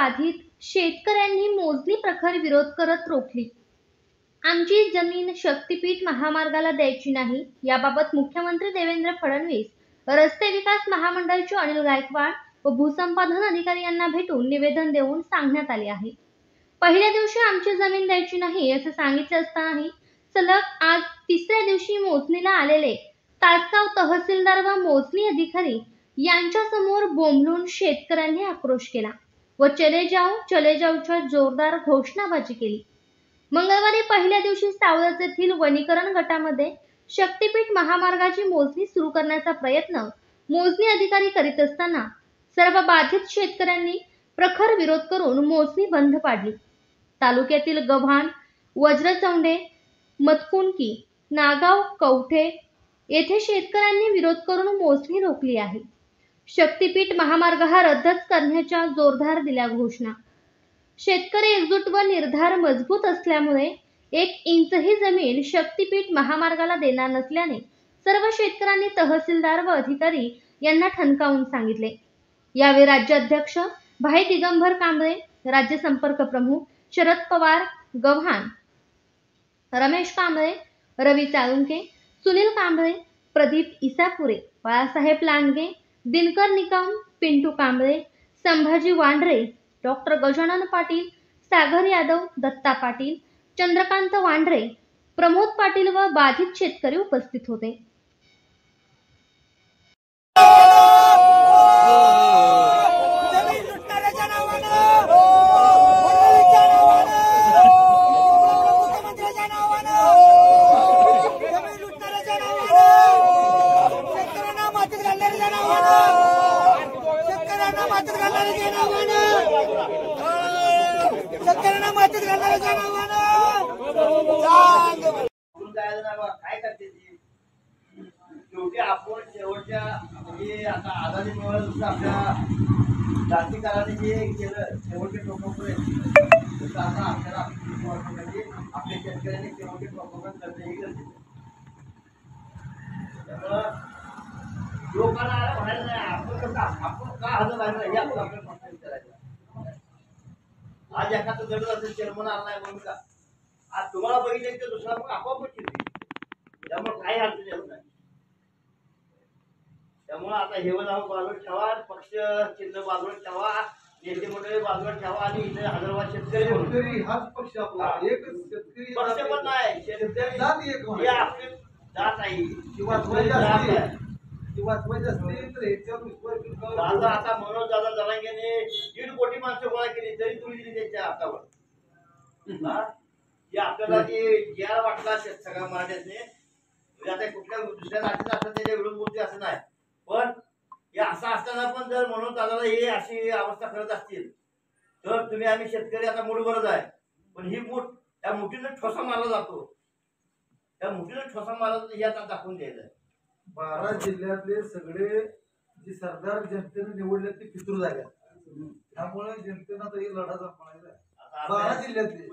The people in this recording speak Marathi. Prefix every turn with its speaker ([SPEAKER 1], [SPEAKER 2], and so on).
[SPEAKER 1] बाधित शेतकऱ्यांनी मोजणी प्रखर विरोध करत रोखली। आमची जमीन शक्तीपीठ महामार्गाला द्यायची नाही याबाबत मुख्यमंत्री देवेंद्र फडणवीस, रस्ते विकास महामंडळाचे अनिल गायकवाड व भूसंपादन अधिकारी यांना भेटून निवेदन देऊन सांगण्यात आले आहे। पहिल्या दिवशी आमची जमीन द्यायची नाही असे सांगितले असतानाही सलग आज तिसऱ्या दिवशी मोजणीला आलेले तासगाव तहसीलदार व मोजणी अधिकारी यांच्या समोर बोंबलून शेतकऱ्यांनी आक्रोश केला व चले जाऊच्या जोरदार घोषणाबाजी केली। मंगळवारी पहिल्या दिवशी सावळज येथील वनीकरण गटामध्ये शक्तीपीठ महामार्गाची मोजणी सुरू करण्याचा प्रयत्न मोजणी अधिकारी करीत असताना सर्व बाधित शेतकऱ्यांनी प्रखर विरोध करून मोजणी बंद पाडली। तालुक्यातील गव्हाण, वज्रचौंडे, मतकुणकी, नागाव, कवठे येथे शेतकऱ्यांनी विरोध करून मोजणी रोखली आहे। शक्तीपीठ महामार्ग हा रद्दच करण्याच्या जोरदार दिल्या घोषणा। शेतकरी एकजूट व निर्धार मजबूत असल्यामुळे 1 इंचही जमीन शक्तीपीठ महामार्गाला देणार नसल्याने सर्व शेतकऱ्यांनी तहसीलदार व अधिकारी यांना ठणकावून सांगितले। यावेळी राज्याध्यक्ष भाई दिगंबर कांबळे, राज्य संपर्क प्रमुख शरद पवार गव्हाण, रमेश कांबळे, रवी साळुंके, सुनील कांबळे, प्रदीप इसापुरे, बाळासाहेब लांडगे, दिनकर निकम, पिंटू कांबळे, संभाजी वांढरे, डॉक्टर गजानन पाटील, सागर यादव, दत्ता पाटील, चंद्रकांत वांढरे, प्रमोद पाटील व बाधित शेतकरी उपस्थित होते।
[SPEAKER 2] काय करते शेवटी आपण शेवटच्या आता आझादीमुळे आपल्या क्रांतिकाराने जे केलं शेवटचे टोकापर्यंत आता आपल्याला आपल्या शेतकऱ्यांनी शेवटचे टोकापर्यंत करणं हे गरजेचं। त्यामुळं लोकांना म्हणायचं नाही आपण का हजर राहिलं हे आपण आपल्याला प्रश्न विचारायचा। आज एखादं जड असेल चेअरमन आला नाही म्हणून का आज तुम्हाला बघितलं तर दुसरा मग आपोआपच येते, त्यामुळे काही अडचण येत नाही। त्यामुळे आता हे बाजूला ठेवा, पक्ष चिन्ह बाजूला ठेवा, नेते मंडळी बाजूला ठेवा आणि इथे हजारवाद शेतकरी हाच पक्ष आपला एकच शेतकरी पक्ष पण नाही, शेतकरी हे आपली जात आहे किंवा आता मनोज दादा जरांगेने 1.5 कोटी माणसं गोळा केली तरी तुम्ही दिली त्यांच्या हातावर। आपल्याला जे ज्या वाटला सगळ्या मराठ्याने म्हणजे आता कुठल्या दुसऱ्या जातीत असतात त्याच्या विरोध बोलते असं नाही, पण हे असं असताना पण जर म्हणून दादाला हे अशी अवस्था करत असतील तर तुम्ही आम्ही शेतकरी आता मूठभरच आहे, पण ही मूठ त्या मुठीनं ठोसा मारला जातो, त्या मुठीनं ठोसा मारला जातो हे आता दाखवून द्यायचं।
[SPEAKER 3] 12 जिल्ह्यातले सगळे जे सरदार जनतेने निवडले ते पितृ झाल्या, त्यामुळे जनतेनं तर हे लढा जमवायचा 12 जिल्ह्यातले।